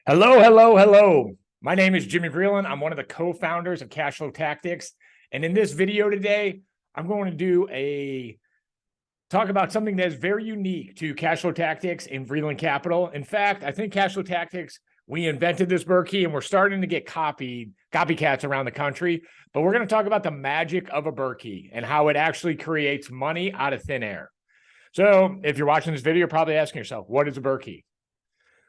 Hello, hello, hello. My name is Jimmy Vreeland. I'm one of the co-founders of Cashflow Tactics. And in this video today, I'm going to talk about something that is very unique to Cashflow Tactics and Vreeland Capital. In fact, I think Cashflow Tactics, we invented this BRRRkey and we're starting to get copycats around the country. But we're going to talk about the magic of a BRRRkey and how it actually creates money out of thin air. So if you're watching this video, you're probably asking yourself, what is a BRRRkey?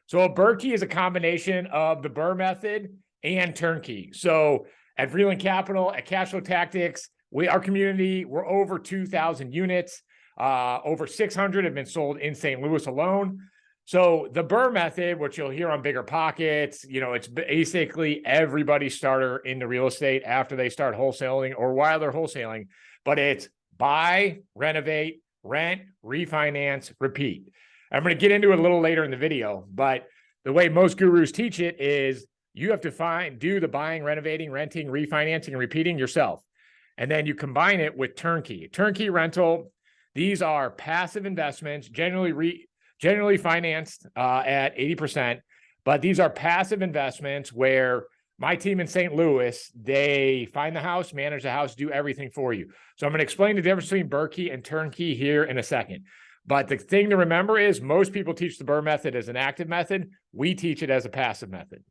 So a BRRRkey is a combination of the BRRRR method and turnkey. So at Vreeland Capital, at Cashflow Tactics, our community, we're over 2,000 units. Over 600 have been sold in St. Louis alone. So the BRRRR method, which you'll hear on BiggerPockets, it's basically everybody's starter into real estate after they start wholesaling or while they're wholesaling, but it's buy, renovate, rent, refinance, repeat. I'm going to get into it a little later in the video, but the way most gurus teach it is you have to do the buying, renovating, renting, refinancing, and repeating yourself. And then you combine it with turnkey. Turnkey rental, these are passive investments, generally financed at 80%, but these are passive investments where my team in St. Louis, they find the house, manage the house, do everything for you. So I'm going to explain the difference between BRRRkey and turnkey here in a second. But the thing to remember is most people teach the BRRRR method as an active method. We teach it as a passive method.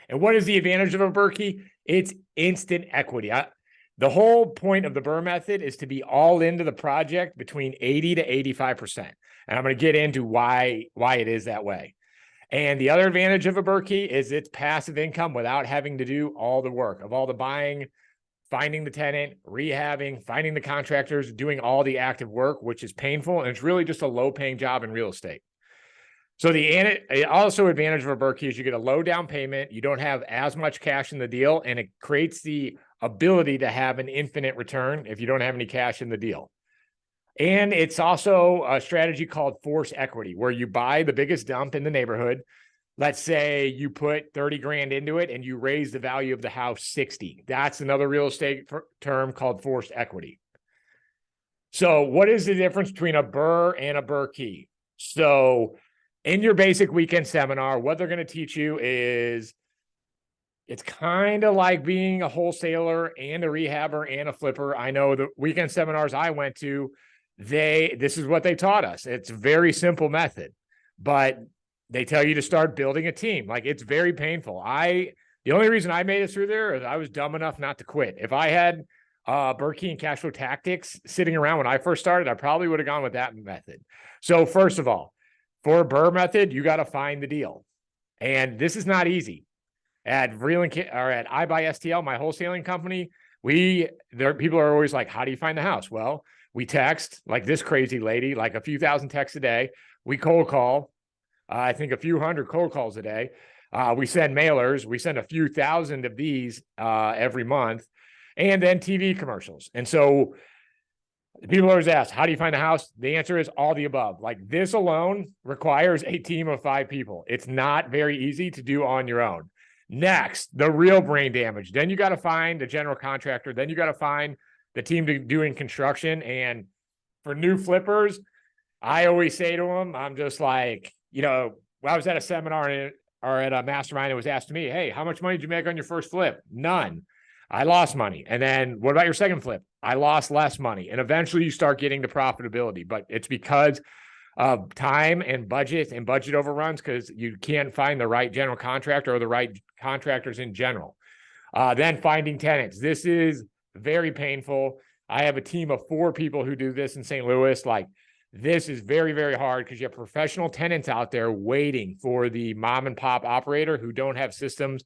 And what is the advantage of a BRRRkey? It's instant equity. The whole point of the BRRRR method is to be all into the project between 80 to 85%. And I'm going to get into why it is that way. And the other advantage of a BRRRkey is it's passive income without having to do all the work of all the buying, finding the tenant, rehabbing, finding the contractors, doing all the active work, which is painful. And it's really just a low paying job in real estate. So the also advantage of a BRRRkey is you get a low down payment. You don't have as much cash in the deal, and it creates the ability to have an infinite return if you don't have any cash in the deal. And it's also a strategy called force equity, where you buy the biggest dump in the neighborhood. Let's say you put 30 grand into it and you raise the value of the house 60. That's another real estate term called forced equity. So what is the difference between a BRRRR and a BRRRkey? So in your basic weekend seminar, what they're going to teach you is it's kind of like being a wholesaler and a rehabber and a flipper. I know the weekend seminars I went to, this is what they taught us. It's a very simple method, but they tell you to start building a team. Like, it's very painful. The only reason I made it through there is I was dumb enough not to quit. If I had BRRRkey and Cashflow Tactics sitting around when I first started, I probably would have gone with that method. So first of all, for a BRRRR method, you got to find the deal. And this is not easy. At Vreeland or at iBuySTL, my wholesaling company, people are always like, how do you find the house? Well, we text like this crazy lady, like a few thousand texts a day. We cold call. I think a few hundred cold calls a day. We send mailers. We send a few thousand of these every month, and then TV commercials. And so people always ask, how do you find a house? The answer is all the above. Like, this alone requires a team of 5 people. It's not very easy to do on your own. Next, the real brain damage. Then you got to find a general contractor. Then you got to find the team doing construction. And for new flippers, I always say to them, I'm just like, I was at a seminar or at a mastermind, it was asked to me, hey, how much money did you make on your first flip? None. I lost money. And then what about your second flip? I lost less money. And eventually you start getting to profitability, but it's because of time and budget overruns, because you can't find the right general contractor or the right contractors in general. Then finding tenants. This is very painful. I have a team of 4 people who do this in St. Louis. Like, this is very, very hard because you have professional tenants out there waiting for the mom and pop operator who don't have systems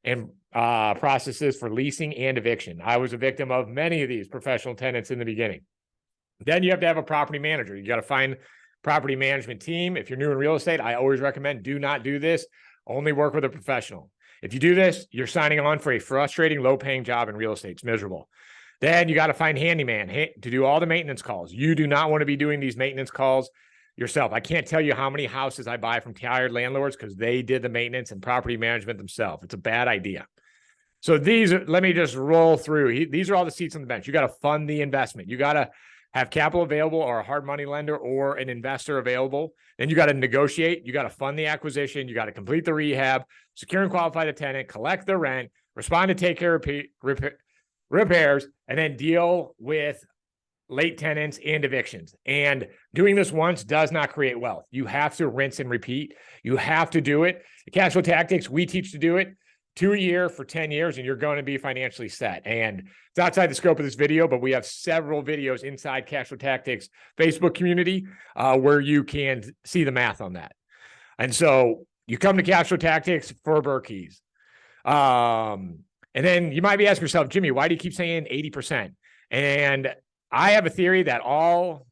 and processes for leasing and eviction. I was a victim of many of these professional tenants in the beginning. Then you have to have a property manager. You got to find property management team. If you're new in real estate, I always recommend do not do this. Only work with a professional. If you do this, you're signing on for a frustrating, low-paying job in real estate. It's miserable. Then you got to find handyman to do all the maintenance calls. You do not want to be doing these maintenance calls yourself. I can't tell you how many houses I buy from tired landlords because they did the maintenance and property management themselves. It's a bad idea. So let me just roll through. These are all the seats on the bench. You got to fund the investment. You got to have capital available or a hard money lender or an investor available. Then you got to negotiate. You got to fund the acquisition. You got to complete the rehab, secure and qualify the tenant, collect the rent, respond to take care of repairs, and then deal with late tenants and evictions. And doing this once does not create wealth. You have to rinse and repeat. You have to do it. The cash flow tactics, we teach to do it 2 a year for 10 years, and you're going to be financially set. And it's outside the scope of this video, but we have several videos inside Cash Flow Tactics Facebook community where you can see the math on that. And so you come to Cash Flow Tactics for BRRRKeys. And then you might be asking yourself, Jimmy, why do you keep saying 80%? And I have a theory that all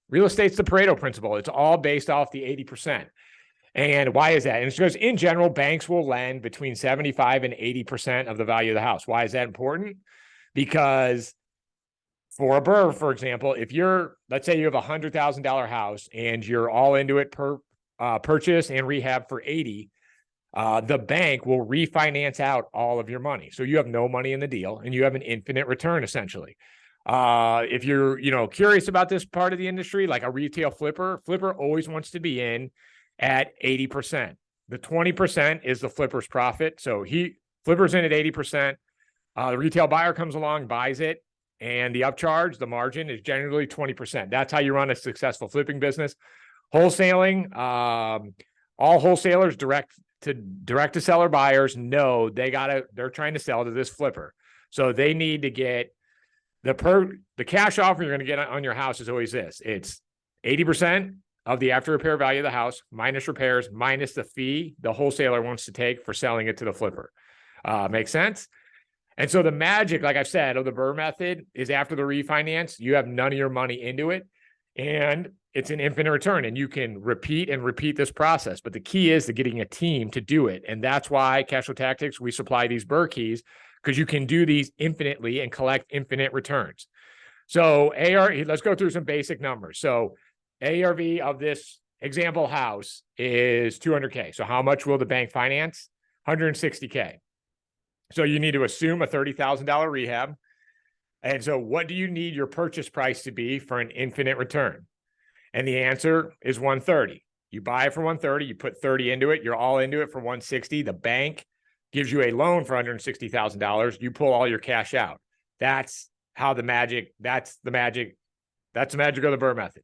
real estate's the Pareto principle. It's all based off the 80%. And why is that? And it's because in general, banks will lend between 75 and 80% of the value of the house. Why is that important? Because for a BRRRR, for example, if let's say you have a $100,000 house and you're all into it per purchase and rehab for 80, the bank will refinance out all of your money. So you have no money in the deal and you have an infinite return essentially. If you're, curious about this part of the industry, like a retail flipper always wants to be in at 80%. The 20% is the flipper's profit. So flipper's in at 80%. The retail buyer comes along, buys it, and the upcharge, the margin is generally 20%. That's how you run a successful flipping business. Wholesaling, all wholesalers direct to seller buyers know they're trying to sell to this flipper. So they need to get the cash offer you're going to get on your house is always this. It's 80% of the after repair value of the house, minus repairs, minus the fee the wholesaler wants to take for selling it to the flipper. Makes sense? And so the magic, like I've said, of the BRRRR method is after the refinance, you have none of your money into it, and it's an infinite return, and you can repeat this process. But the key is to getting a team to do it. And that's why Cash Flow Tactics, we supply these BRRRKeys, because you can do these infinitely and collect infinite returns. So let's go through some basic numbers. So ARV of this example house is 200K. So how much will the bank finance? 160K. So you need to assume a $30,000 rehab. And so what do you need your purchase price to be for an infinite return? And the answer is 130. You buy it for 130, you put 30 into it, you're all into it for 160. The bank gives you a loan for $160,000. You pull all your cash out. That's the magic of the BRRRR method.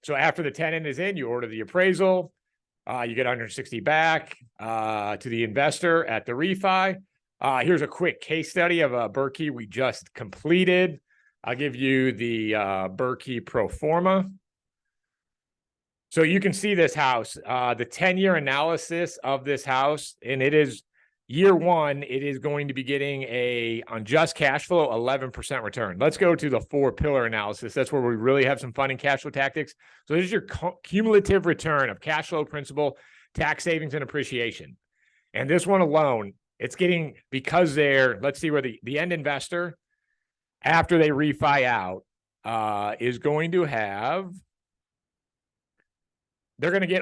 So after the tenant is in, you order the appraisal, you get 160 back to the investor at the refi. Here's a quick case study of a BRRRKey we just completed. I'll give you the BRRRKey pro forma. So you can see this house, the 10-year analysis of this house, and it is year one, it is going to be getting on just cash flow, 11% return. Let's go to the 4-pillar analysis. That's where we really have some fun in Cash Flow Tactics. So this is your cumulative return of cash flow, principal, tax savings, and appreciation. And this one alone, it's getting, because let's see where the end investor, after they refi out, is going to have, they're going to get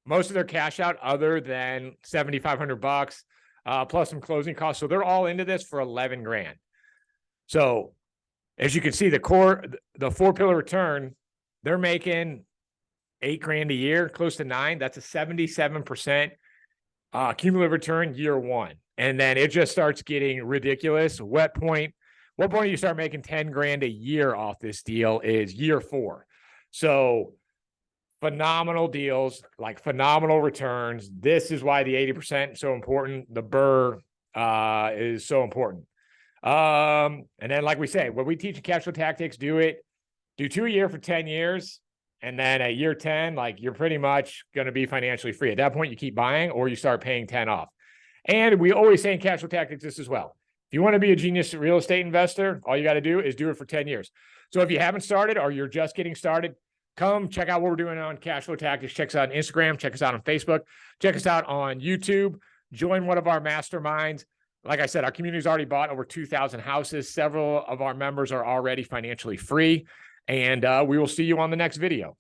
most of their cash out other than $7,500 plus some closing costs. So they're all into this for 11 grand. So as you can see, the 4-pillar return, they're making 8 grand a year, close to 9. That's a 77% cumulative return year one. And then it just starts getting ridiculous. What point you start making 10 grand a year off this deal is year 4. So phenomenal deals, like phenomenal returns. This is why the 80% is so important. The BRRRR is so important. And then, like we say, when we teach in Cash Flow Tactics, do 2 a year for 10 years. And then at year 10, like, you're pretty much going to be financially free. At that point, you keep buying or you start paying 10 off. And we always say in Cash Flow Tactics this as well. If you want to be a genius real estate investor, all you got to do is do it for 10 years. So if you haven't started or you're just getting started, come check out what we're doing on Cash Flow Tactics. Check us out on Instagram. Check us out on Facebook. Check us out on YouTube. Join one of our masterminds. Like I said, our community's already bought over 2,000 houses. Several of our members are already financially free. And we will see you on the next video.